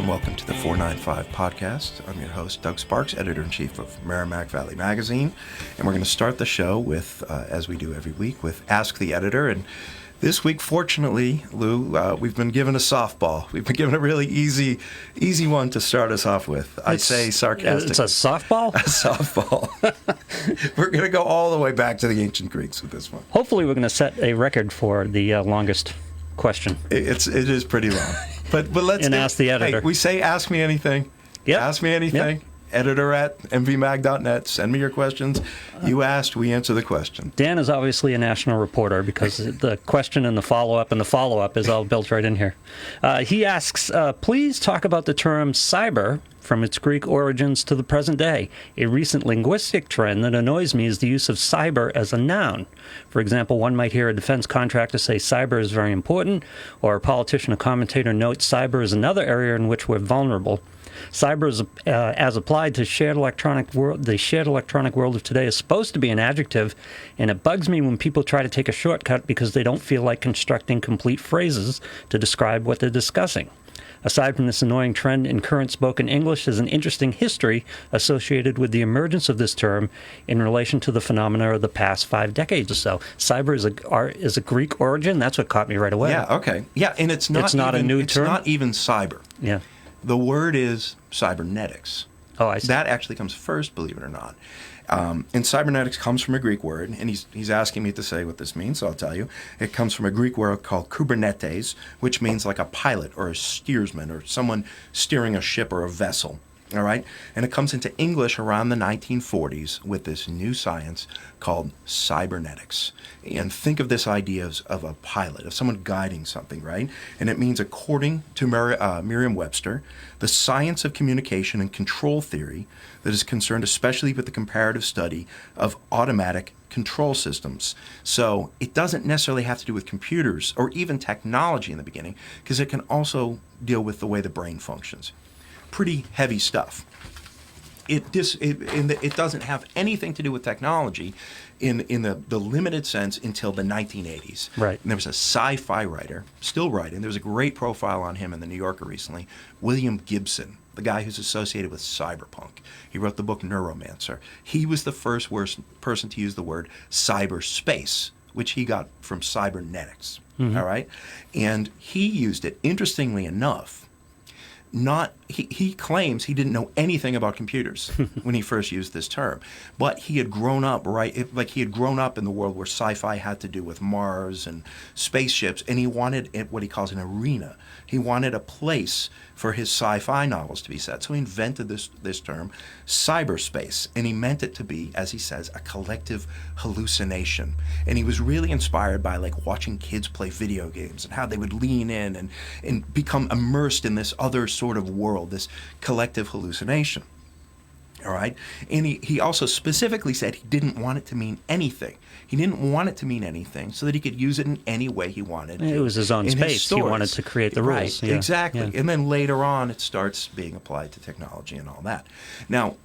and welcome to the 495 podcast. I'm your host, Doug Sparks, editor-in-chief of Merrimack Valley magazine, and we're going to start the show with, as we do every week, with Ask the Editor. And this week, fortunately, Lou, we've been given a softball. We've been given a really easy one to start us off with. I say sarcastically. It's a softball? A softball. We're going to go all the way back to the ancient Greeks with this one. Hopefully we're going to set a record for the longest question. It is pretty long. But let's ask the editor. Hey, we say ask me anything. Yep. Ask me anything. Yep. Editor at mvmag.net. Send me your questions. You asked, we answer the question. Dan is obviously a national reporter because the question and the follow-up is all built right in here. He asks, please talk about the term cyber from its Greek origins to the present day. A recent linguistic trend that annoys me is the use of cyber as a noun. For example, one might hear a defense contractor say cyber is very important, or a politician or commentator notes cyber is another area in which we're vulnerable. Cyber, is, as applied to the shared electronic world of today, is supposed to be an adjective, and it bugs me when people try to take a shortcut because they don't feel like constructing complete phrases to describe what they're discussing. Aside from this annoying trend in current spoken English, there's an interesting history associated with the emergence of this term in relation to the phenomena of the past 5 decades or so. Cyber is a Greek origin. That's what caught me right away. Yeah, okay. Yeah, and it's not a new term? It's not even cyber. Yeah. The word is cybernetics. Oh, I see. That actually comes first, believe it or not. And cybernetics comes from a Greek word, and he's asking me to say what this means, so I'll tell you. It comes from a Greek word called kubernetes, which means like a pilot or a steersman or someone steering a ship or a vessel. All right? And it comes into English around the 1940s with this new science called cybernetics. And think of this idea of a pilot, of someone guiding something, right? And it means, according to Merriam-Webster, the science of communication and control theory that is concerned especially with the comparative study of automatic control systems. So it doesn't necessarily have to do with computers or even technology in the beginning, because it can also deal with the way the brain functions. Pretty heavy stuff. It doesn't have anything to do with technology in the limited sense until the 1980s. Right. And there was a sci-fi writer, still writing. There was a great profile on him in the New Yorker recently, William Gibson, the guy who's associated with cyberpunk. He wrote the book Neuromancer. He was the first person to use the word cyberspace, which he got from cybernetics. Mm-hmm. All right? And he used it, interestingly enough. He claims he didn't know anything about computers when he first used this term, but he had grown up he had grown up in the world where sci-fi had to do with Mars and spaceships, and he wanted what he calls an arena. He wanted a place for his sci-fi novels to be set, so he invented this term, cyberspace, and he meant it to be, as he says, a collective hallucination. And he was really inspired by watching kids play video games and how they would lean in and become immersed in this other sort of world, this collective hallucination. All right? And he also specifically said he didn't want it to mean anything. He didn't want it to mean anything so that he could use it in any way he wanted. It was his own space. He wanted to create the rules. Right, yeah. Exactly. Yeah. And then later on, it starts being applied to technology and all that. Now,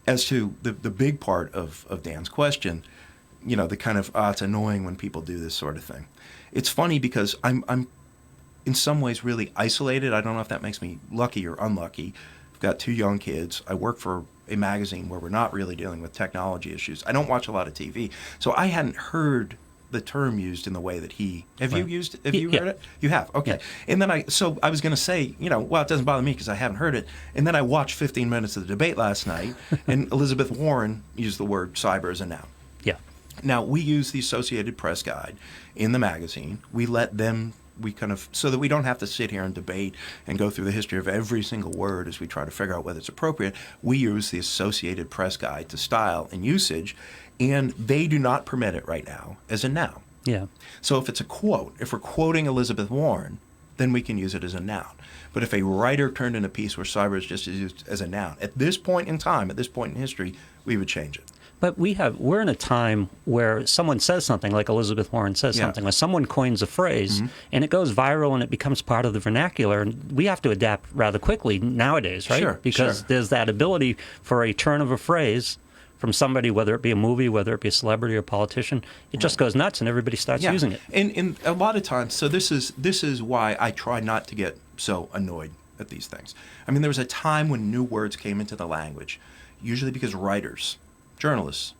as to the big part of Dan's question, the kind of, it's annoying when people do this sort of thing. It's funny because I'm in some ways really isolated. I don't know if that makes me lucky or unlucky. I've got 2 young kids. I work for a magazine where we're not really dealing with technology issues. I don't watch a lot of TV, so I hadn't heard the term used in the way that he. Have you used it? Have you heard it? You have. Okay. Yeah. And then I was going to say, it doesn't bother me because I haven't heard it. And then I watched 15 minutes of the debate last night, and Elizabeth Warren used the word cyber as a noun. Yeah. Now, we use the Associated Press guide in the magazine. We let them. So that we don't have to sit here and debate and go through the history of every single word as we try to figure out whether it's appropriate. We use the Associated Press Guide to style and usage, and they do not permit it right now as a noun. Yeah. So if it's a quote, if we're quoting Elizabeth Warren, then we can use it as a noun. But if a writer turned in a piece where cyber is just used as a noun, at this point in time, at this point in history, we would change it. But we're in a time where someone says something, like Elizabeth Warren says something, or someone coins a phrase, and it goes viral and it becomes part of the vernacular, and we have to adapt rather quickly nowadays, right? Sure, because there's that ability for a turn of a phrase from somebody, whether it be a movie, whether it be a celebrity or politician, it just goes nuts and everybody starts using it. And a lot of times, so this is why I try not to get so annoyed at these things. I mean, there was a time when new words came into the language, usually because writers, journalists,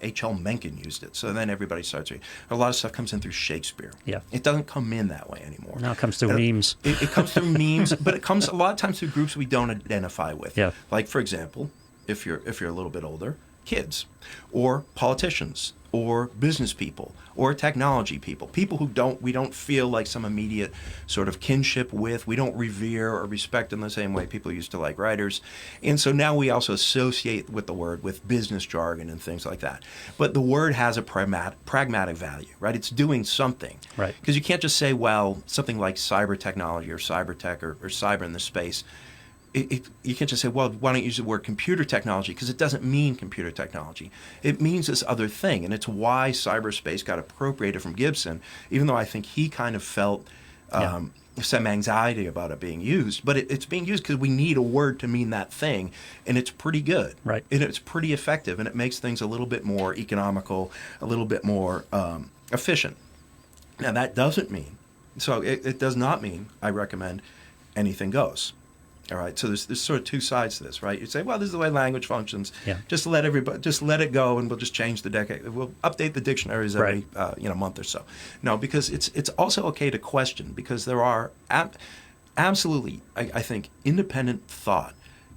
H.L. Mencken used it. So then everybody starts reading. A lot of stuff comes in through Shakespeare. Yeah. It doesn't come in that way anymore. Now it comes through memes. It comes through memes, but it comes a lot of times through groups we don't identify with. Yeah. Like, for example, if you're a little bit older, kids, or politicians, or business people, or technology people, people who we don't feel like some immediate sort of kinship with, we don't revere or respect in the same way people used to like writers. And so now we also associate with the word with business jargon and things like that. But the word has a pragmatic value, right? It's doing something. Right. Because you can't just say, well, something like cyber technology or cyber tech or cyber in this space, you can't just say, well, why don't you use the word computer technology? Because it doesn't mean computer technology. It means this other thing. And it's why cyberspace got appropriated from Gibson, even though I think he kind of felt some anxiety about it being used. But it's being used because we need a word to mean that thing. And it's pretty good. Right. And it's pretty effective. And it makes things a little bit more economical, a little bit more efficient. Now, that doesn't mean, so it does not mean, I recommend, anything goes. All right, so there's sort of two sides to this, right? You say, well, this is the way language functions. Yeah. Just let it go, and we'll just change the decade. We'll update the dictionaries every month or so. No, because it's also okay to question, because there are absolutely, I think, independent thought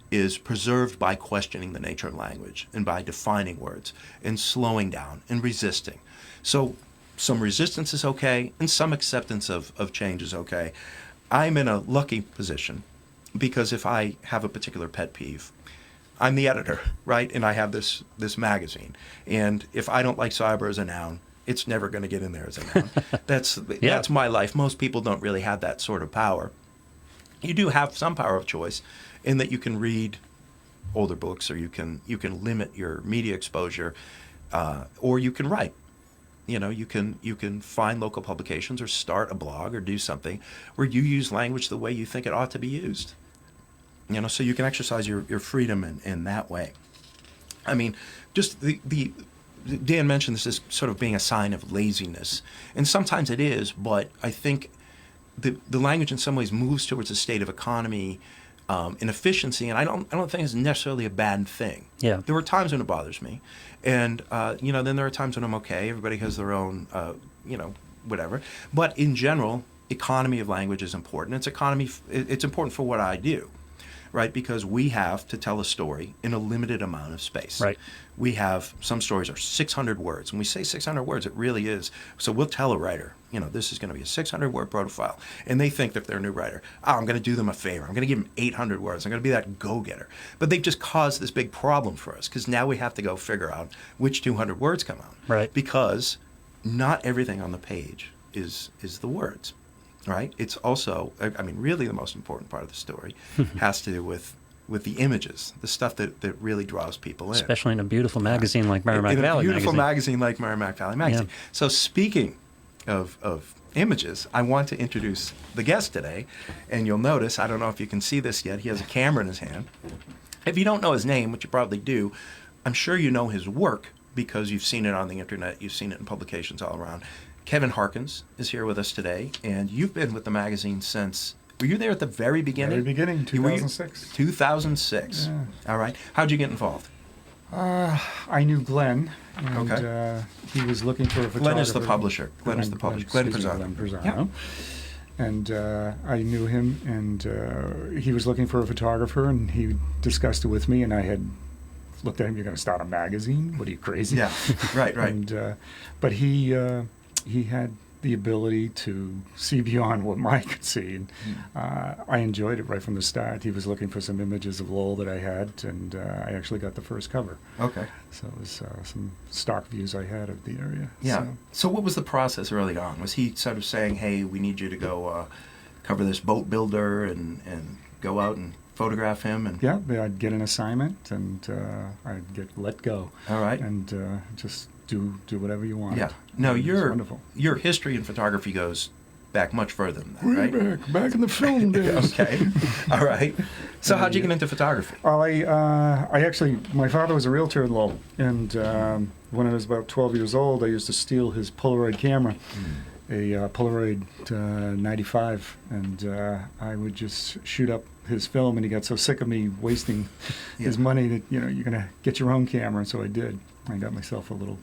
is preserved by questioning the nature of language and by defining words and slowing down and resisting. So some resistance is okay, and some acceptance of change is okay. I'm in a lucky position, because if I have a particular pet peeve, I'm the editor, right? And I have this magazine. And if I don't like cyber as a noun, it's never going to get in there as a noun. That's my life. Most people don't really have that sort of power. You do have some power of choice in that you can read older books, or you can limit your media exposure, or you can write. You can find local publications or start a blog or do something where you use language the way you think it ought to be used. So you can exercise your freedom in that way. I mean, just Dan mentioned this as sort of being a sign of laziness, and sometimes it is, but I think the language in some ways moves towards a state of economy and efficiency, and I don't think it's necessarily a bad thing. Yeah. There were times when it bothers me, and then there are times when I'm okay. Everybody has their own, whatever. But in general, economy of language is important. It's important for what I do, right? Because we have to tell a story in a limited amount of space. Right. We have, some stories are 600 words. When we say 600 words, it really is. So we'll tell a writer, this is going to be a 600-word profile. And they think that if they're a new writer, I'm going to do them a favor. I'm going to give them 800 words. I'm going to be that go-getter. But they've just caused this big problem for us, because now we have to go figure out which 200 words come out. Right. Because not everything on the page is the words. Right? It's also, really the most important part of the story has to do with the images, the stuff that really draws people in. Especially in a beautiful magazine like Merrimack Valley magazine. In a beautiful magazine like Merrimack Valley magazine. Yeah. So speaking of images, I want to introduce the guest today. And you'll notice, I don't know if you can see this yet, he has a camera in his hand. If you don't know his name, which you probably do, I'm sure you know his work, because you've seen it on the internet, you've seen it in publications all around. Kevin Harkins is here with us today, and you've been with the magazine since, were you there at the very beginning? Very beginning, 2006. 2006. Yeah. All right. How'd you get involved? I knew Glenn, and he was looking for a photographer. Glenn is the publisher. Glenn Pizzano. Yeah. And I knew him, and he was looking for a photographer, and he discussed it with me, and I had looked at him, you're going to start a magazine? What are you, crazy? Yeah, right. And, but he had the ability to see beyond what Mike could see. And I enjoyed it right from the start. He was looking for some images of Lowell that I had, and I actually got the first cover. Okay. So it was some stock views I had of the area. Yeah. So what was the process early on? Was he sort of saying, hey, we need you to go cover this boat builder and go out and photograph him? And yeah, I'd get an assignment, and I'd get let go. All right. And just do whatever you want. Yeah. No, your history in photography goes back much further than that, right? Back in the film days. Okay. All right. So how'd you get into photography? Well, I actually, my father was a realtor in Lowell, and when I was about 12 years old, I used to steal his Polaroid camera a Polaroid 95, and I would just shoot up his film, and he got so sick of me wasting his money that, you're going to get your own camera, and so I did. I got myself a little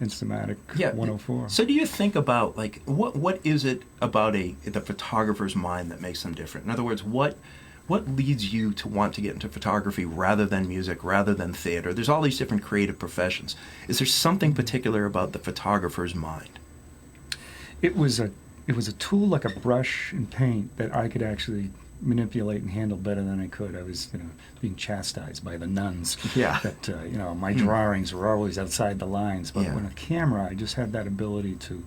Instamatic 104. So do you think about, like, what is it about the photographer's mind that makes them different? In other words, what leads you to want to get into photography rather than music, rather than theater? There's all these different creative professions. Is there something particular about the photographer's mind? It was a tool, like a brush and paint, that I could actually manipulate and handle better than I could. I was, being chastised by the nuns. Yeah. That, my drawings were always outside the lines. But Yeah. with a camera, I just had that ability to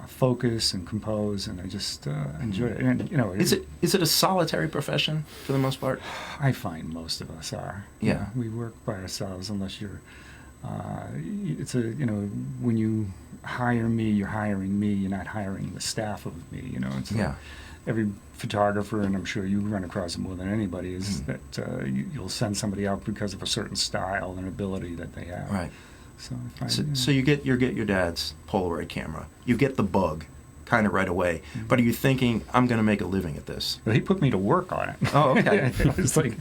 focus and compose, and I just enjoyed it. And, Is it a solitary profession for the most part? I find most of us are. Yeah. We work by ourselves unless you're. When you hire me, you're hiring me. You're not hiring the staff of me. It's Yeah. every photographer, and I'm sure you run across it more than anybody, is that you'll send somebody out because of a certain style and ability that they have. Right. So I find, So you get your dad's Polaroid camera. You get the bug kind of right away. But are you thinking, I'm going to make a living at this? But he put me to work on it. Oh, okay. It was like,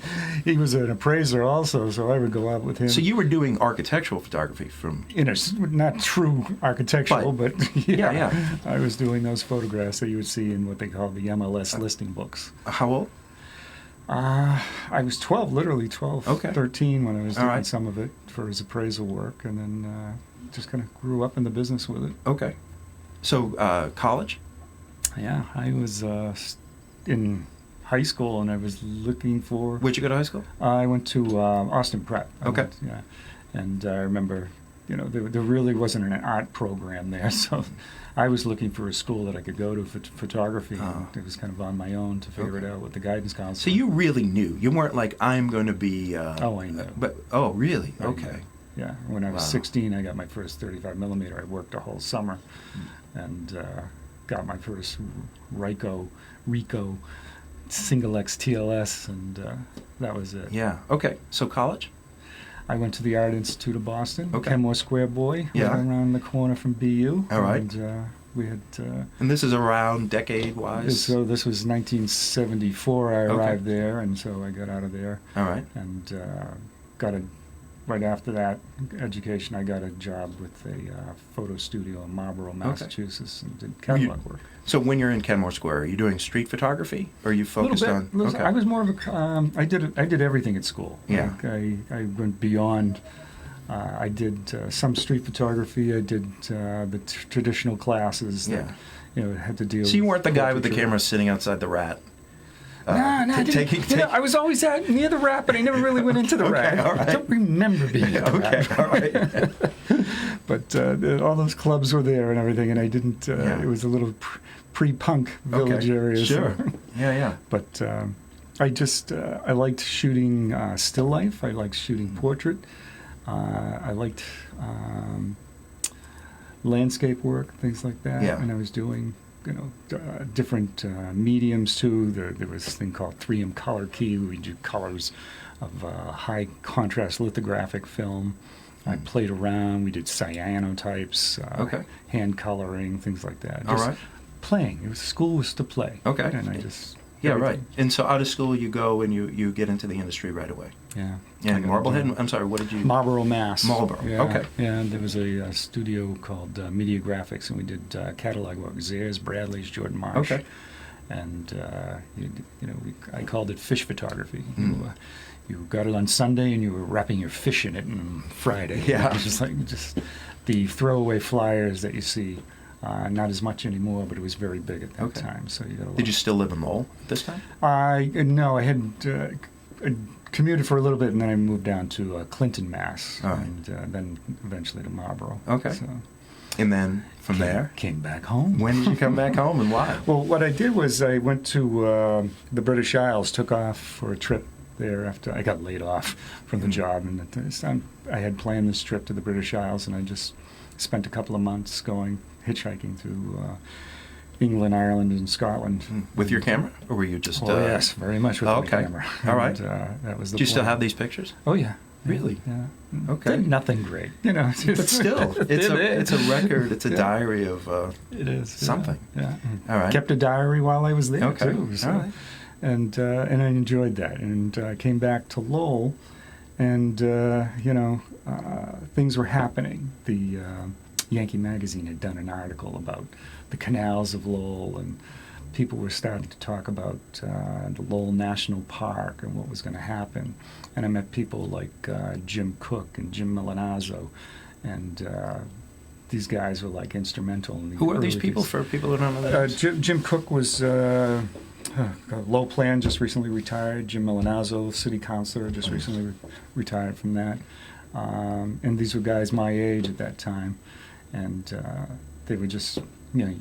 he was an appraiser also, so I would go out with him. So you were doing architectural photography from... Not true architectural, but yeah. I was doing those photographs that you would see in what they call the MLS listing books. How old? I was 12, literally 12, Okay. 13 when I was All doing right. some of it for his appraisal work, and then just kind of grew up in the business with it. Okay. So college? Yeah, I was in high school, and I was looking for... Where'd you go to high school? I went to Austin Prep. Okay. Yeah, and I remember, there really wasn't an art program there, so I was looking for a school that I could go to for photography. Oh. And it was kind of on my own to figure it out with the guidance counselor. So you really knew. You weren't like, I'm going to be... Oh, I know. Really? I Okay. know. Yeah, when I was Wow. 16, I got my first 35 millimeter. I worked a whole summer, and got my first Rico single X TLS, and that was it. Yeah. Okay. So college? I went to the Art Institute of Boston. Okay. Kenmore Square Boy, Yeah. right around the corner from BU. All right. And we had. And this is around decade-wise? So this was 1974. I Okay. arrived there, and so I got out of there, All right. and got a. Right after that education, I got a job with a photo studio in Marlborough, Massachusetts, and did catalog work. So when you're in Kenmore Square, are you doing street photography, or are you focused on... Okay. I was more of a. I did everything at school. Yeah. Like I went beyond. I did some street photography. I did the traditional classes that had to deal. So you weren't the guy with the portraiture. camera sitting outside the Rat? No, I didn't. I was always near the Rat, but I never really went into the Rat. All right. I don't remember being at the Rat. All right. But all those clubs were there and everything, and I didn't. Yeah. It was a little pre-punk village area. Sure. So. Yeah. But I just I liked shooting still life. I liked shooting portrait. I liked landscape work, things like that. Yeah. And I was doing different mediums too. There was this thing called 3M color key. We do colors of high contrast lithographic film. I played around. We did cyanotypes, Okay. hand coloring, things like that. All Just right. playing. School was to play. Okay. And I just Yeah, everything. right. And so out of school, you go and you get into the industry right away. Yeah. Yeah, I got Marblehead? into I'm sorry, what did you... Marlborough, Mass. Marlborough, Yeah. okay. Yeah, and there was a studio called Media Graphics, and we did catalog work. Zayres, Bradley's, Jordan Marsh. Okay. And I called it fish photography. You got it on Sunday, and you were wrapping your fish in it on Friday. Yeah. It was just like the throwaway flyers that you see. Not as much anymore, but it was very big at that Okay. time. So you got a lot. Did you still live in Lowell at this time? No, I had commuted for a little bit, and then I moved down to Clinton, Mass, All right. and then eventually to Marlborough. Okay. So And then from there, came back home. when did you come back home and why? Well, what I did was I went to the British Isles, took off for a trip there after I got laid off from the job, and at this time I had planned this trip to the British Isles, and I just spent a couple of months going hitchhiking through England, Ireland, and Scotland. With your camera? Or were you just... Oh, yes, very much with Oh, my okay. camera. All right. And, that was the Do you still plan. have these pictures? Oh, yeah. Really? Yeah. Okay. Nothing great, you know. But still, it's a record. It's a diary of it is something. Yeah. All right. Kept a diary while I was there Okay. too. So. All right. And I enjoyed that. And I came back to Lowell, and things were happening. The Yankee Magazine had done an article about the canals of Lowell, and people were starting to talk about the Lowell National Park and what was going to happen. And I met people like Jim Cook and Jim Milanazzo, and these guys were like instrumental. In the Who are these early people, days. for people who don't know that? Jim Cook was low plan, just recently retired. Jim Milanazzo, city councilor, just recently retired from that. And these were guys my age at that time, and they were just,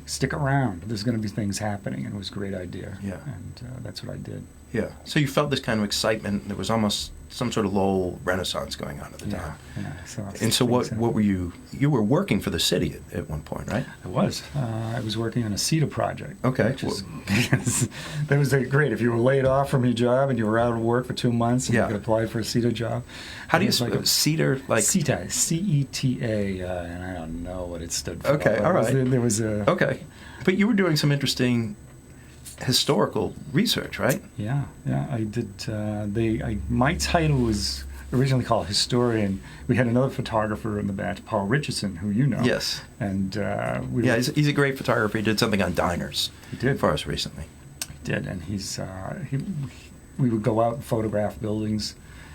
stick around. There's going to be things happening, and it was a great idea. Yeah. And that's what I did. Yeah. So you felt this kind of excitement. There was almost some sort of Lowell renaissance going on at the time. Yeah. And so what were you were working for the city at one point, right? I was. I was working on a CETA project. Okay. Which is, that was great. If you were laid off from your job and you were out of work for 2 months and you could apply for a CETA job. How do you spell CETA? Like CETA, C-E-T-A, and I don't know what it stood for. Okay, all right. There was a... Okay. But you were doing some interesting historical research, right? Yeah, I did. My title was originally called historian. We had another photographer in the batch, Paul Richardson, who you know. Yes. And he's a great photographer. He did something on diners. He did for us recently. He did, and we would go out and photograph buildings,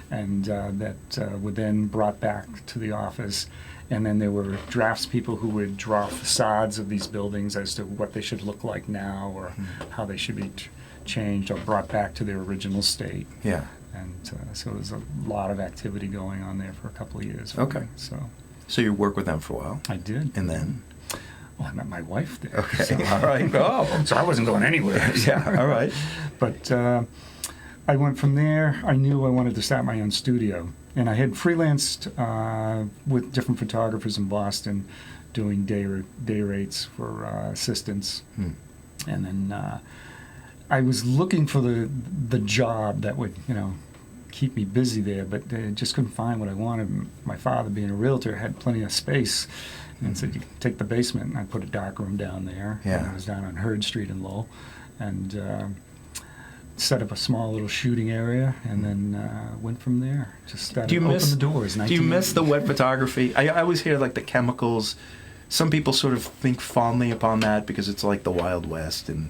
and that were then brought back to the office. And then there were draftspeople who would draw facades of these buildings as to what they should look like now, or how they should be changed or brought back to their original state. Yeah. And so there was a lot of activity going on there for a couple of years. Okay. So you worked with them for a while? I did. And then? Well, I met my wife there. Okay. So, all right. Oh. So I wasn't going anywhere. Yeah. All right. But I went from there. I knew I wanted to start my own studio. And I had freelanced with different photographers in Boston, doing day rates for assistants. And then I was looking for the job that would, keep me busy there, but I just couldn't find what I wanted. My father, being a realtor, had plenty of space, and said, "You can take the basement." And I put a dark room down there. Yeah. And I was down on Hurd Street in Lowell, and set up a small little shooting area, and then went from there. Just started to open the doors. Do you miss the wet photography? I always hear like the chemicals. Some people sort of think fondly upon that because it's like the Wild West and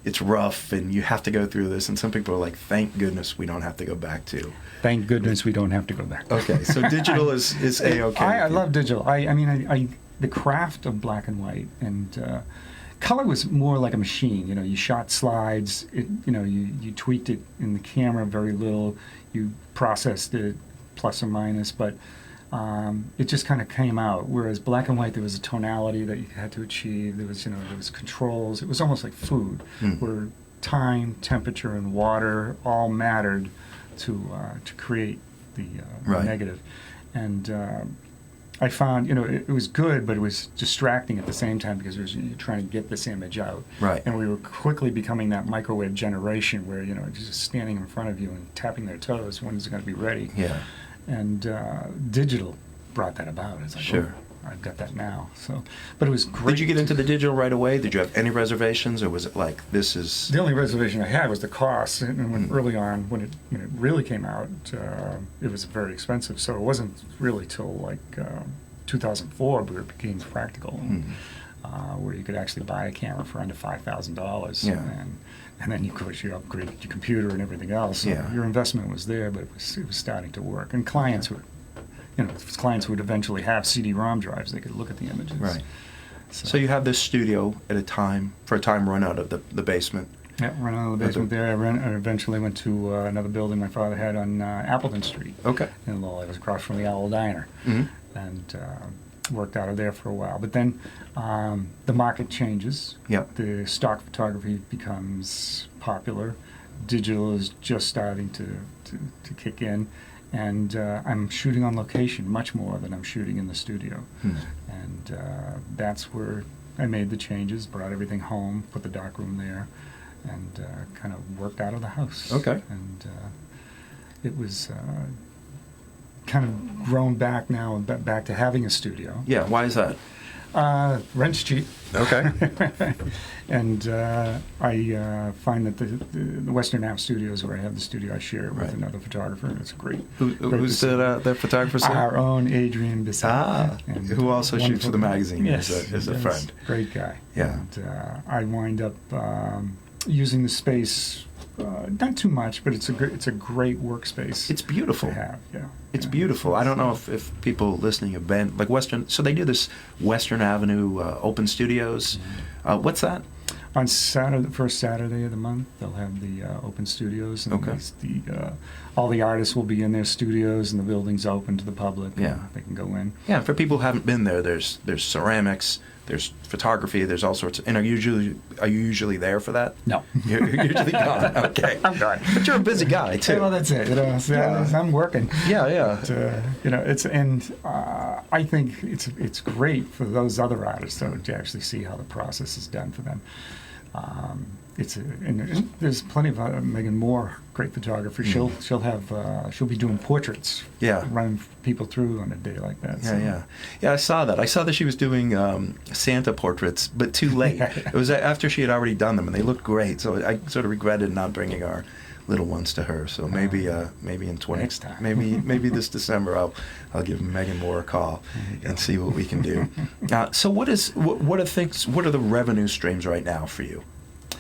it's rough and you have to go through this. And some people are like, thank goodness we don't have to go back to. Thank goodness we don't have to go back. Okay, so digital is A-okay. I love digital. I mean, the craft of black and white and color was more like a machine. You shot slides. You tweaked it in the camera very little. You processed it plus or minus, but it just kind of came out. Whereas black and white, there was a tonality that you had to achieve. There was controls. It was almost like food, where time, temperature, and water all mattered to create the negative. And I found, it was good, but it was distracting at the same time because you're trying to get this image out. Right. And we were quickly becoming that microwave generation where, just standing in front of you and tapping their toes, when is it going to be ready? Yeah. And digital brought that about. It's like, sure. Oh, I've got that now. So, but it was great. Did you get into the digital right away? Did you have any reservations, or was it like, this is... The only reservation I had was the cost. And when early on, when it really came out, it was very expensive. So it wasn't really till like 2004 where it became practical, where you could actually buy a camera for under $5,000. Yeah. And then, of course, you upgrade your computer and everything else. So Yeah. your investment was there, but it was starting to work. And clients would eventually have CD-ROM drives. They could look at the images. Right. So you have this studio at a time run out of the basement. Yeah, run out of the basement there. I eventually went to another building my father had on Appleton Street. Okay. In Lowell. I was across from the Owl Diner. And worked out of there for a while. But then the market changes. Yep. The stock photography becomes popular. Digital is just starting to kick in. And I'm shooting on location much more than I'm shooting in the studio. And that's where I made the changes, brought everything home, put the darkroom there, and kind of worked out of the house. Okay. And it was kind of grown back now, back to having a studio. Yeah, why is that? Rent's cheap. Okay. And I find that the Western Ave Studios, where I have the studio, I share it with another photographer, and it's great. Who's the photographer? Our own Adrian Bissett. Who also shoots for the magazine. Yes, is a friend. Great guy. Yeah. And I wind up using the space. Not too much, but it's a great workspace. It's beautiful. To have, yeah. It's beautiful. I don't know if people listening have been like Western. So they do this Western Avenue open studios. Mm-hmm. What's that? On Saturday, the first Saturday of the month, they'll have the open studios. And all the artists will be in their studios, and the building's open to the public. Yeah, they can go in. Yeah, for people who haven't been there, there's ceramics, there's photography, there's all sorts of. And are you usually there for that? No, you're usually gone. Okay, I'm gone. But you're a busy guy too. Well, that's it. I'm working. Yeah. But, I think it's great for those other artists though to actually see how the process is done for them. And there's plenty of Megan Moore, great photographer. She'll be doing portraits. Yeah. Running people through on a day like that. Yeah. I saw that. I saw that she was doing Santa portraits, but too late. It was after she had already done them, and they looked great. So I sort of regretted not bringing our little ones to her. So maybe in next time. maybe this December I'll give Megan Moore a call and see what we can do. So what are the revenue streams right now for you?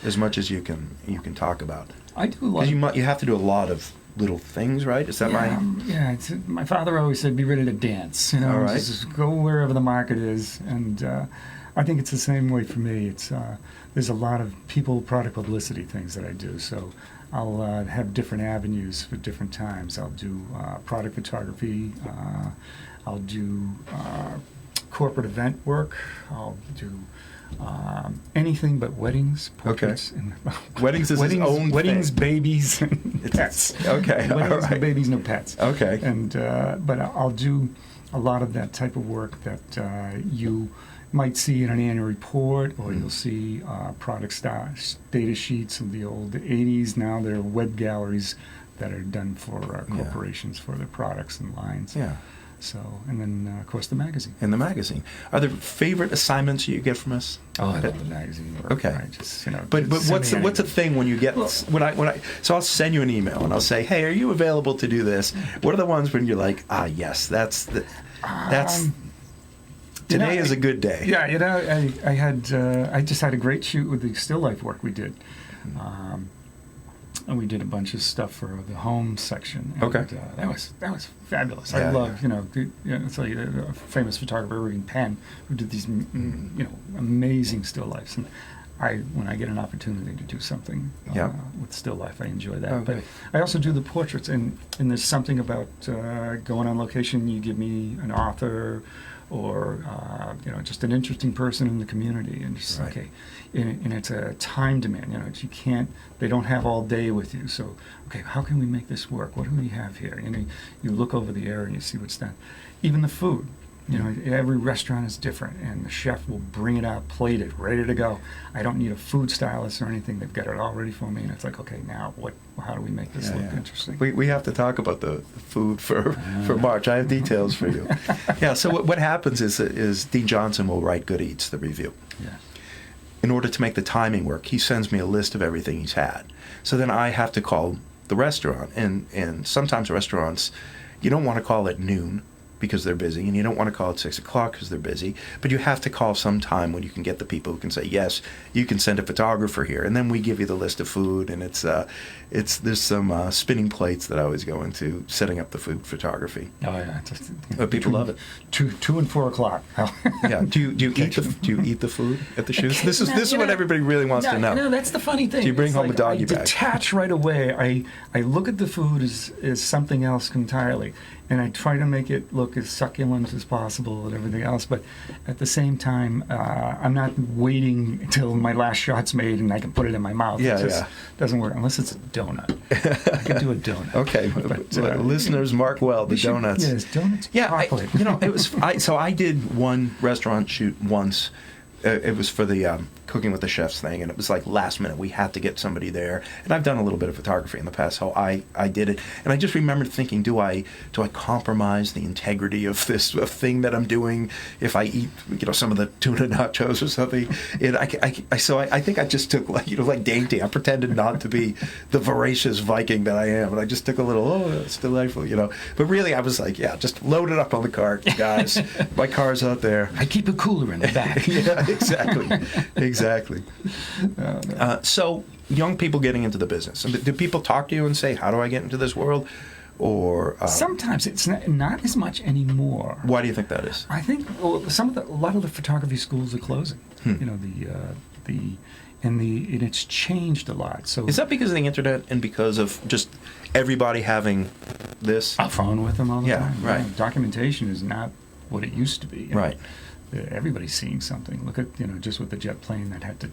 As much as you can talk about. I do a lot. Because you have to do a lot of little things, right? Is that right? Yeah. My father always said, "Be ready to dance." You know, all right. Just go wherever the market is, and I think it's the same way for me. It's there's a lot of product publicity things that I do, so I'll have different avenues for different times. I'll do product photography. I'll do corporate event work. I'll do anything but weddings, portraits. Okay. Weddings is its own weddings, thing. babies, and pets. Okay. Weddings, all right. No babies, no pets. Okay. And but I'll do a lot of that type of work that you might see in an annual report, or you'll see product data sheets of the old 80s. Now there are web galleries that are done for corporations for their products and lines. Yeah. So, and then, of course, the magazine. And the magazine. Are there favorite assignments you get from us? Oh, I love the magazine work. Okay. I just, but what's the thing when you get when I so I'll send you an email and I'll say, hey, are you available to do this? What are the ones when you're like, yes, that's today is a good day. Yeah, I just had a great shoot with the still life work we did. And we did a bunch of stuff for the home section. And, okay. That was fabulous. Yeah, I love it's like a famous photographer, Irving Penn, who did these amazing still lifes. And when I get an opportunity to do something with still life, I enjoy that. Okay. But I also do the portraits, and there's something about going on location. You give me an author, or just an interesting person in the community, and just okay. And it's a time demand. You can't. They don't have all day with you. So, okay, how can we make this work? What do we have here? You look over the area and you see what's done. Even the food. Every restaurant is different, and the chef will bring it out plated, ready to go. I don't need a food stylist or anything. They've got it all ready for me, and it's like, okay, now how do we make this look interesting? We have to talk about the food for March. I have details for you. So what happens is Dean Johnson will write Good Eats, the review. Yeah. In order to make the timing work, he sends me a list of everything he's had. So then I have to call the restaurant, and sometimes restaurants, you don't want to call at noon because they're busy, and you don't want to call at 6 o'clock because they're busy, but you have to call sometime when you can get the people who can say, yes, you can send a photographer here, and then we give you the list of food, and there's some spinning plates that I always go into setting up the food photography. Oh yeah, but people love it. 2 and 4 o'clock. Yeah. Do you eat the food at the shoots? This is what everybody really wants to know. No, that's the funny thing. Do you bring home a doggy bag? I detach right away. I look at the food as something else entirely, and I try to make it look as succulent as possible and everything else. But at the same time, I'm not waiting until my last shot's made and I can put it in my mouth. Yeah, it just doesn't work unless it's a donut. I can do a donut. Okay, but listeners, mark well the donuts. Yes, donuts. Yeah, it was. So I did one restaurant shoot once. It was for the Cooking with the Chefs thing, and it was like last minute. We had to get somebody there, and I've done a little bit of photography in the past, so I did it. And I just remembered thinking, do I compromise the integrity of this thing that I'm doing if I eat some of the tuna nachos or something? And I think I just took like dainty. I pretended not to be the voracious Viking that I am, and I just took a little. Oh, it's delightful, But really, I was like, yeah, just load it up on the cart, guys. My car's out there. I keep a cooler in the back. Yeah, exactly. So, young people getting into the business. Do people talk to you and say, "How do I get into this world?" Or sometimes it's not as much anymore. Why do you think that is? I think a lot of the photography schools are closing. And it's changed a lot. So is that because of the internet and because of just everybody having this a phone with them all the time? Right. Yeah, documentation is not what it used to be. Right. Everybody's seeing something. Look at just with the jet plane that had to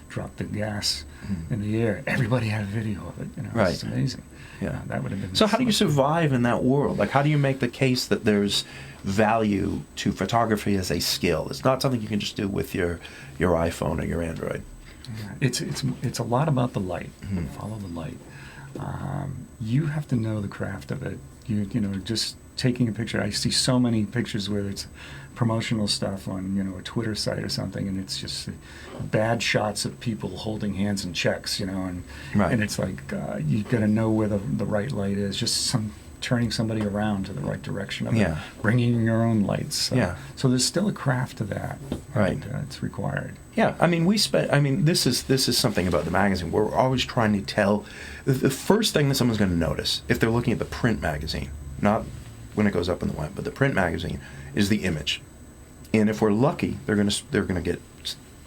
drop the gas in the air. Everybody had a video of it. Right. It's amazing. Yeah, that would have been. So how do you survive in that world? Like, how do you make the case that there's value to photography as a skill? It's not something you can just do with your iPhone or your Android. Yeah. It's a lot about the light. Follow the light. You have to know the craft of it. Just taking a picture. I see so many pictures where it's promotional stuff on a Twitter site or something, and it's just bad shots of people holding hands in checks, and it's like you got to know where the right light is. Just turning somebody around to the right direction of it, bringing your own lights. So there's still a craft to that. Right. And, it's required. Yeah, this is something about the magazine. We're always trying to tell the first thing that someone's going to notice if they're looking at the print magazine, not when it goes up on the web, but the print magazine is the image. And if we're lucky, they're going to get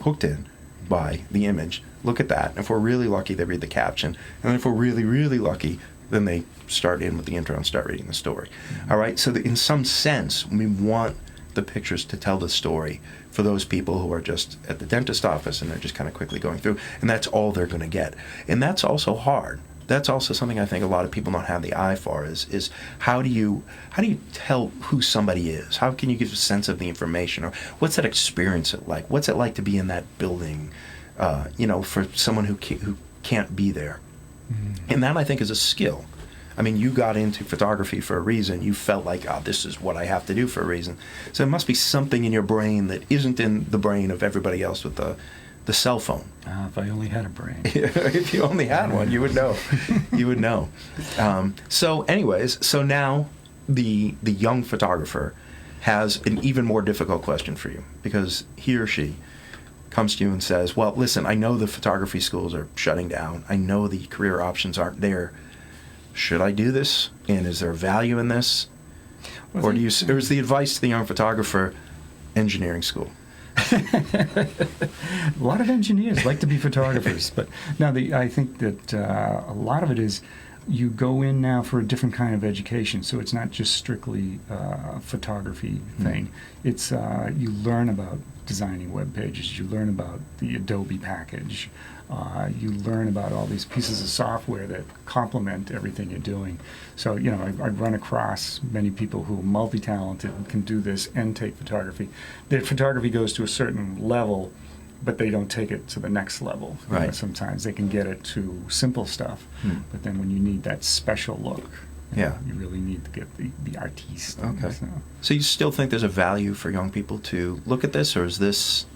hooked in by the image. Look at that. And if we're really lucky, they read the caption. And if we're really, really lucky, then they start in with the intro and start reading the story. All right? So in some sense, we want the pictures to tell the story for those people who are just at the dentist office and they're just kind of quickly going through. And that's all they're going to get. And that's also hard. That's also something I think a lot of people don't have the eye for is how do you tell who somebody is? How can you give a sense of the information? Or what's that experience like? What's it like to be in that building, for someone who can't be there? Mm-hmm. And that, I think, is a skill. I mean, you got into photography for a reason. You felt like, this is what I have to do for a reason. So there must be something in your brain that isn't in the brain of everybody else with the cell phone. If I only had a brain. If you only had one, you would know. You would know. So now the young photographer has an even more difficult question for you, because he or she comes to you and says, well, listen, I know the photography schools are shutting down. I know the career options aren't there. Should I do this? And is there value in this? Or is the advice to the young photographer engineering school? A lot of engineers like to be photographers, but now I think that a lot of it is you go in now for a different kind of education, so it's not just strictly a photography thing. It's you learn about designing web pages, you learn about the Adobe package, you learn about all these pieces of software that complement everything you're doing. So, I run across many people who are multi-talented and can do this and take photography. Their photography goes to a certain level, but they don't take it to the next level. Right. Sometimes they can get it to simple stuff, but then when you need that special look, you really need to get the artiste. Okay. So you still think there's a value for young people to look at this, or is this...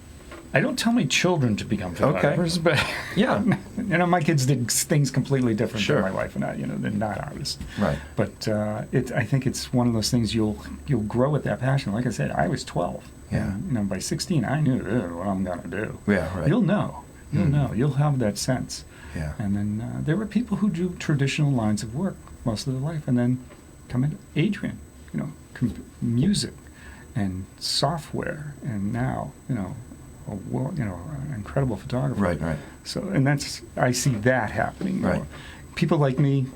I don't tell my children to become photographers, but my kids did things completely different than my wife and I. They're not artists. Right. But I think it's one of those things you'll grow with that passion. Like I said, I was 12. Yeah. And, by 16, I knew what I'm gonna do. Yeah. Right. You'll know. You'll know. You'll have that sense. Yeah. And then there were people who do traditional lines of work most of their life, and then come into Adrian, music and software, and now an incredible photographer. Right. So, and I see that happening more. Right. People like me,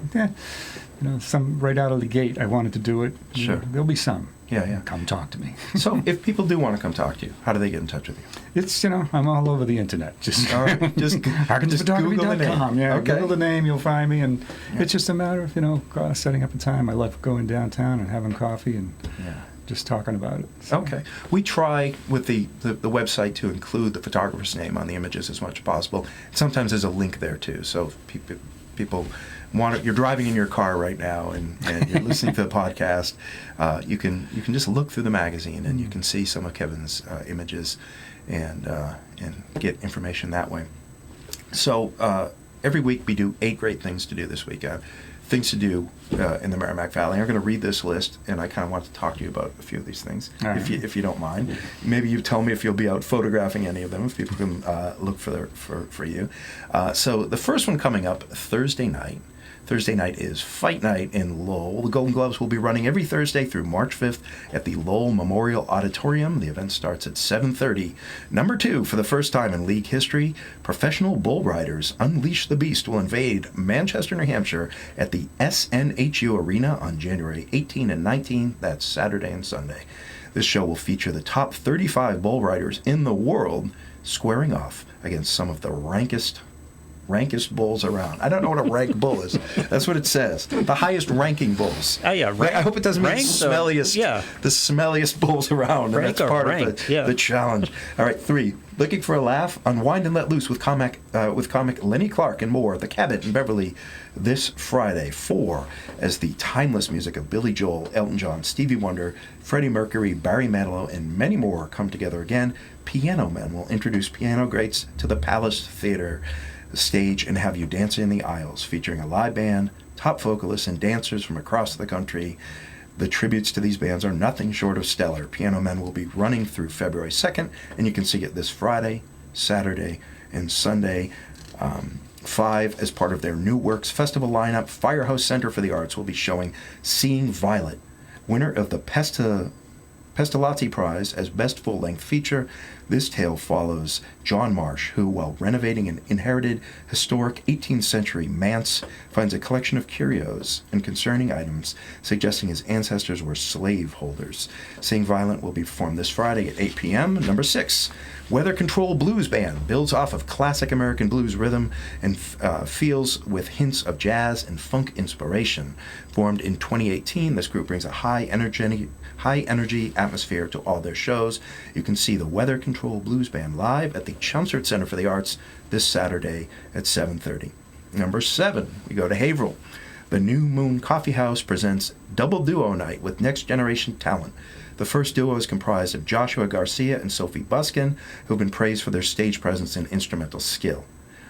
some right out of the gate, I wanted to do it. Sure. There'll be some. Yeah. Come talk to me. So, if people do want to come talk to you, how do they get in touch with you? It's I'm all over the internet. Just HarkinsPhotography.com. Yeah. Okay. Google the name, you'll find me, and it's just a matter of setting up a time. I love going downtown and having coffee and just talking about it. So. Okay. We try with the website to include the photographer's name on the images as much as possible. Sometimes there's a link there too, so people want it. You're driving in your car right now and you're listening to the podcast. You can just look through the magazine and you can see some of Kevin's images and get information that way. So every week we do 8 great things to do this week. Things to do in the Merrimack Valley. I'm going to read this list, and I kind of want to talk to you about a few of these things, if you don't mind. Maybe you tell me if you'll be out photographing any of them, if people can look for you. So the first one coming up Thursday night. Thursday night is Fight Night in Lowell. The Golden Gloves will be running every Thursday through March 5th at the Lowell Memorial Auditorium. The event starts at 7:30. Number 2, for the first time in league history, professional bull riders Unleash the Beast will invade Manchester, New Hampshire at the SNHU Arena on January 18 and 19. That's Saturday and Sunday. This show will feature the top 35 bull riders in the world squaring off against some of the rankest bulls around. I don't know what a rank bull is. That's what it says. The highest ranking bulls. Oh yeah, I hope it doesn't mean smelliest. The smelliest bulls around. And that's part of the challenge. All right, 3. Looking for a laugh? Unwind and let loose with comic Lenny Clark and more at the Cabot in Beverly this Friday. 4. As the timeless music of Billy Joel, Elton John, Stevie Wonder, Freddie Mercury, Barry Manilow, and many more come together again, Piano Men will introduce piano greats to the Palace Theater stage and have you dancing in the aisles, featuring a live band, top vocalists, and dancers from across the country. The tributes to these bands are nothing short of stellar. Piano Men will be running through February 2nd, and you can see it this Friday, Saturday, and Sunday. 5, as part of their New Works Festival lineup, Firehouse Center for the Arts will be showing Seeing Violet, winner of the Pestalozzi Prize as Best Full-Length Feature. This tale follows John Marsh, who, while renovating an inherited historic 18th century manse, finds a collection of curios and concerning items suggesting his ancestors were slave holders. Seeing Violet will be performed this Friday at 8 p.m. Number 6, Weather Control Blues Band builds off of classic American blues rhythm and feels with hints of jazz and funk inspiration. Formed in 2018, this group brings a high energy atmosphere to all their shows. You can see the Weather Control Blues Band live at the Chelmsford Center for the Arts this Saturday at 7:30. Number 7, we go to Haverhill. The New Moon Coffee House presents Double Duo Night with Next Generation Talent. The first duo is comprised of Joshua Garcia and Sophie Buskin, who have been praised for their stage presence and instrumental skill.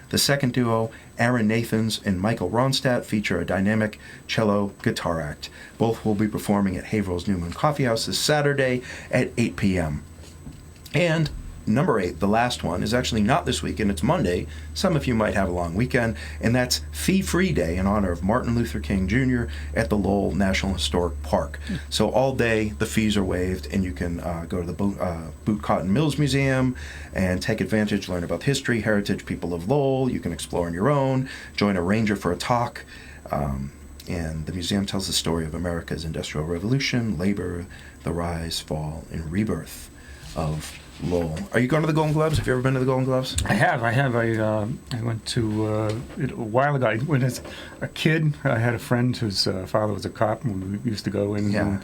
The second duo, Aaron Nathans and Michael Ronstadt, feature a dynamic cello guitar act. Both will be performing at Haverhill's New Moon Coffee House this Saturday at 8 p.m. And number 8, the last one, is actually not this weekend. It's Monday. Some of you might have a long weekend, and that's Fee-Free Day in honor of Martin Luther King Jr. at the Lowell National Historic Park. So all day the fees are waived, and you can go to the Boot Cotton Mills Museum and take advantage, learn about history, heritage, people of Lowell. You can explore on your own, join a ranger for a talk. And the museum tells the story of America's Industrial Revolution, labor, the rise, fall, and rebirth of Lowell. Are you going to the Golden Gloves? Have you ever been to the Golden Gloves? I have. I went to it a while ago. When as a kid, I had a friend whose father was a cop, and we used to go in. Yeah.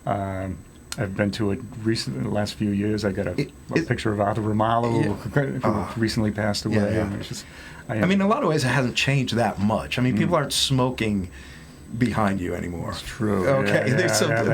And, I've been to it recently in the last few years. I got a picture of Arthur Ramallo, who recently passed away. Yeah. And it's just, I mean, in a lot of ways, it hasn't changed that much. I mean, people aren't smoking behind you anymore. It's true. Okay,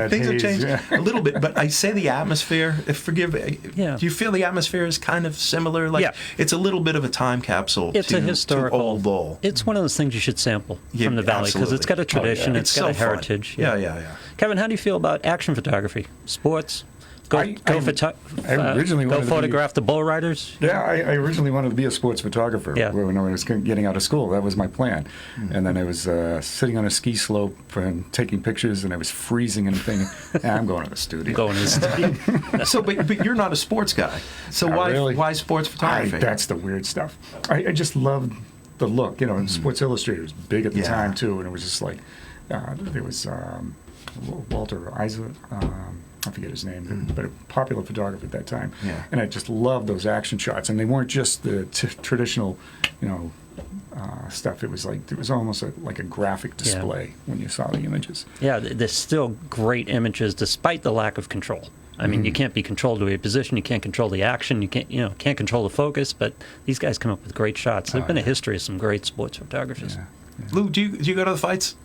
things have changed a little bit, but I say the atmosphere. Do you feel the atmosphere is kind of similar? Like it's a little bit of a time capsule. It's a historical. To Old Lowell. It's one of those things you should sample from the Valley because it's got a tradition. It's got a heritage. Yeah. Kevin, how do you feel about action photography, sports? Go photograph the bull riders? Yeah, I originally wanted to be a sports photographer when I was getting out of school. That was my plan. Mm-hmm. And then I was sitting on a ski slope and taking pictures, and I was freezing and thinking, I'm going to the studio. But you're not a sports guy. So why sports photography? That's the weird stuff. I just loved the look. You know, Sports Illustrated was big at the time, too, and it was just like, there was Walter Eisler, I forget his name, but a popular photographer at that time. Yeah. And I just loved those action shots. And they weren't just the traditional, stuff. It was almost like a graphic display when you saw the images. Yeah, there's still great images despite the lack of control. I mean, you can't be controlled to a position. You can't control the action. You can't control the focus. But these guys come up with great shots. There's been a history of some great sports photographers. Yeah. Lou, do you go to the fights?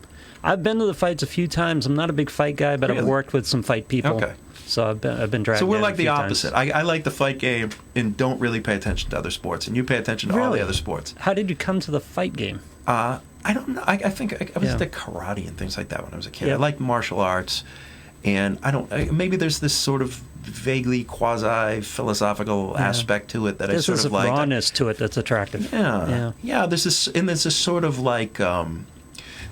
I've been to the fights a few times. I'm not a big fight guy, but I've Really? worked with some fight people. Okay. So I've been dragged. So we're in like a the few opposite. times. I like the fight game and don't really pay attention to other sports, and you pay attention to all Really? the other sports. How did you come to the fight game? I don't know. I think I was Yeah. into karate and things like that when I was a kid. Yeah. I liked martial arts, and maybe there's this sort of vaguely quasi-philosophical aspect to it that I There's sort this of like. rawness to it that's attractive. Yeah. There's this sort of like.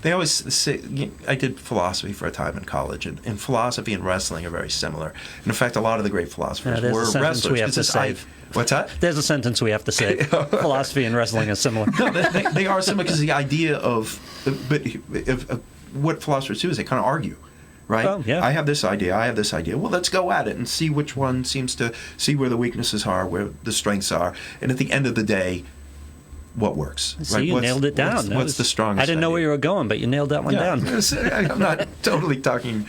They always say, I did philosophy for a time in college, and philosophy and wrestling are very similar. And in fact, a lot of the great philosophers there's were a sentence wrestlers. we have 'cause to it's- save. What's that? There's a sentence we have to say. Philosophy and wrestling is similar. No, they are similar because the idea of what philosophers do is they kind of argue, right? Oh, yeah. I have this idea. Well, let's go at it and see which one seems to see where the weaknesses are, where the strengths are, and at the end of the day, what works? See, right? you nailed it down. What's the strongest? I didn't know where idea? you were going, but you nailed that one down. I'm not totally talking,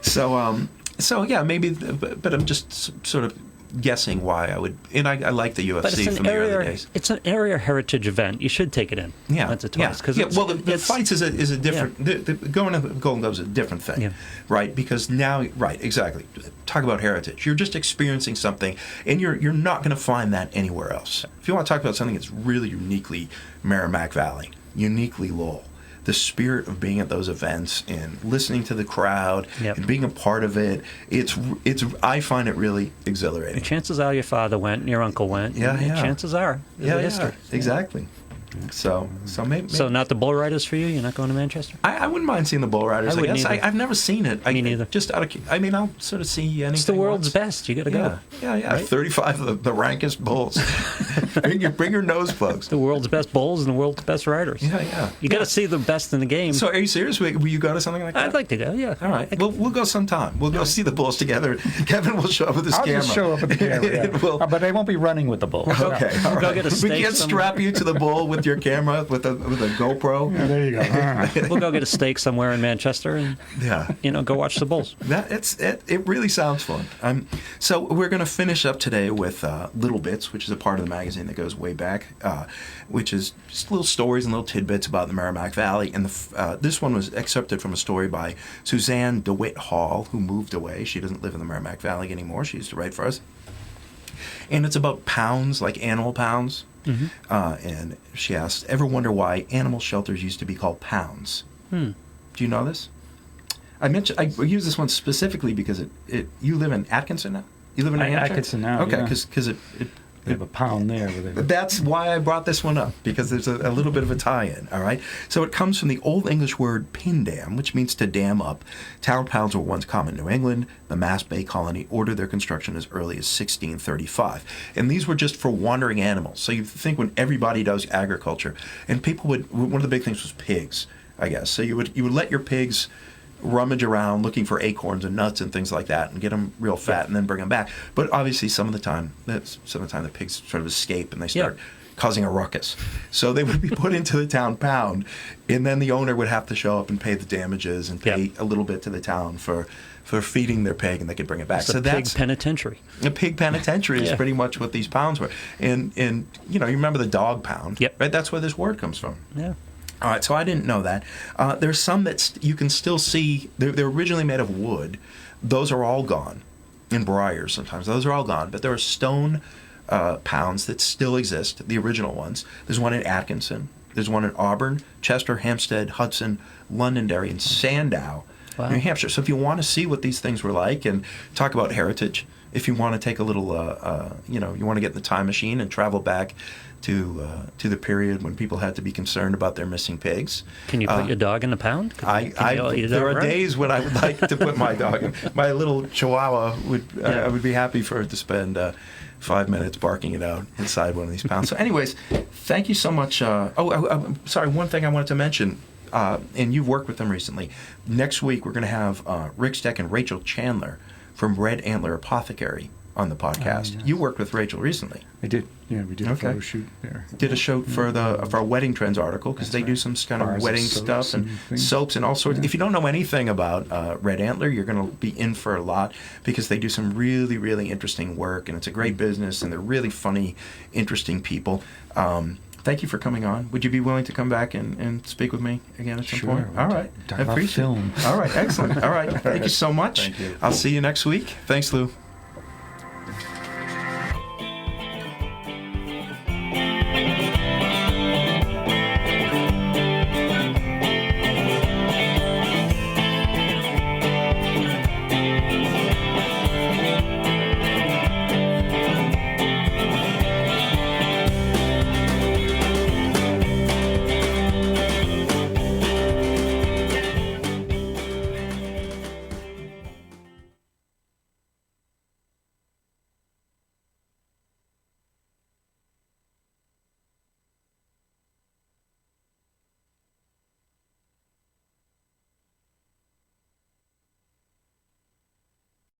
So yeah, maybe, but I'm just sort of guessing why I would. And I like the But UFC from the early days. it's an area heritage event. You should take it in. Yeah, once or twice. Well, the fights is a different. The going to the Golden Gloves is a different thing, right? Because now, right, exactly. Talk about heritage. You're just experiencing something, and you're not going to find that anywhere else. If you want to talk about something that's really uniquely Merrimack Valley, uniquely Lowell, the spirit of being at those events and listening to the crowd and being a part of it, it's. I find it really exhilarating. Chances are your father went, and your uncle went. Yeah. Chances are. There's history. Exactly. So maybe. So not the bull riders for you? You're not going to Manchester? I wouldn't mind seeing the Bull Riders. I wouldn't guess either. I've never seen it. Me neither. Just out of, I'll sort of see anything. It's the world's once. best. You got to go. Yeah. Right? 35 of the rankest bulls. bring your nose plugs. The world's best bulls and the world's best riders. Yeah. You got to see the best in the game. So are you serious? Will you go to something like that? I'd like to go. Yeah. All right. We'll go sometime. We'll go see the bulls together. Kevin will show up with his I'll camera. just show up with the camera, yeah. But I won't be running with the bull. Okay. All right. Go get a We steak can't somewhere. strap you to the bull with your camera with a GoPro. Yeah, there you go. All right. We'll go get a steak somewhere in Manchester and go watch the Bulls. It really sounds fun. So we're going to finish up today with Little Bits, which is a part of the magazine that goes way back, which is just little stories and little tidbits about the Merrimack Valley. And this one was accepted from a story by Suzanne DeWitt Hall, who moved away. She doesn't live in the Merrimack Valley anymore. She used to write for us. And it's about pounds, like animal pounds. Mm-hmm. And she asked, ever wonder why animal shelters used to be called pounds? Do you know this? I use this one specifically because you live in Atkinson now? You live in New Hampshire? Atkinson now, Okay, yeah. because They have a pound there. that's why I brought this one up, because there's a little bit of a tie-in, all right? So it comes from the Old English word pindam, which means to dam up. Town pounds were once common in New England. The Mass Bay Colony ordered their construction as early as 1635. And these were just for wandering animals. So you think when everybody does agriculture, and people one of the big things was pigs, I guess. So you would let your pigs rummage around looking for acorns and nuts and things like that and get them real fat and then bring them back. But obviously some of the time the pigs sort of escape and they start causing a ruckus. So they would be put into the town pound, and then the owner would have to show up and pay the damages and pay a little bit to the town for feeding their pig, and they could bring it back. It's a pig penitentiary. A pig penitentiary is pretty much what these pounds were. And you remember the dog pound, right? That's where this word comes from. Yeah. All right, so I didn't know that. There's some that you can still see. They're originally made of wood. Those are all gone. And briars sometimes. Those are all gone. But there are stone pounds that still exist, the original ones. There's one in Atkinson. There's one in Auburn, Chester, Hampstead, Hudson, Londonderry, and Sandow, New Hampshire. So if you want to see what these things were like and talk about heritage, if you want to take a little, you want to get in the time machine and travel back to the period when people had to be concerned about their missing pigs. Can you put your dog in the pound? There are days when I would like to put my dog in. My little Chihuahua I would be happy for it to spend 5 minutes barking it out inside one of these pounds. So anyways, thank you so much. Sorry, one thing I wanted to mention, and you've worked with them recently. Next week we're going to have Rick Steck and Rachel Chandler from Red Antler Apothecary on the podcast. Yes. You worked with Rachel recently. I did. Yeah, we did a Okay. photo shoot there. Did a shoot for our wedding trends article because That's they do right. some kind of Bars of wedding soaps stuff and things. soaps and all sorts. Yeah. If you don't know anything about Red Antler, you're going to be in for a lot because they do some really, really interesting work, and it's a great business, and they're really funny, interesting people. Thank you for coming on. Would you be willing to come back and speak with me again at some Sure. point? All right. Talk I about appreciate film. it. All right. Excellent. All right. Thank you so much. Thank you. I'll see you next week. Thanks, Lou.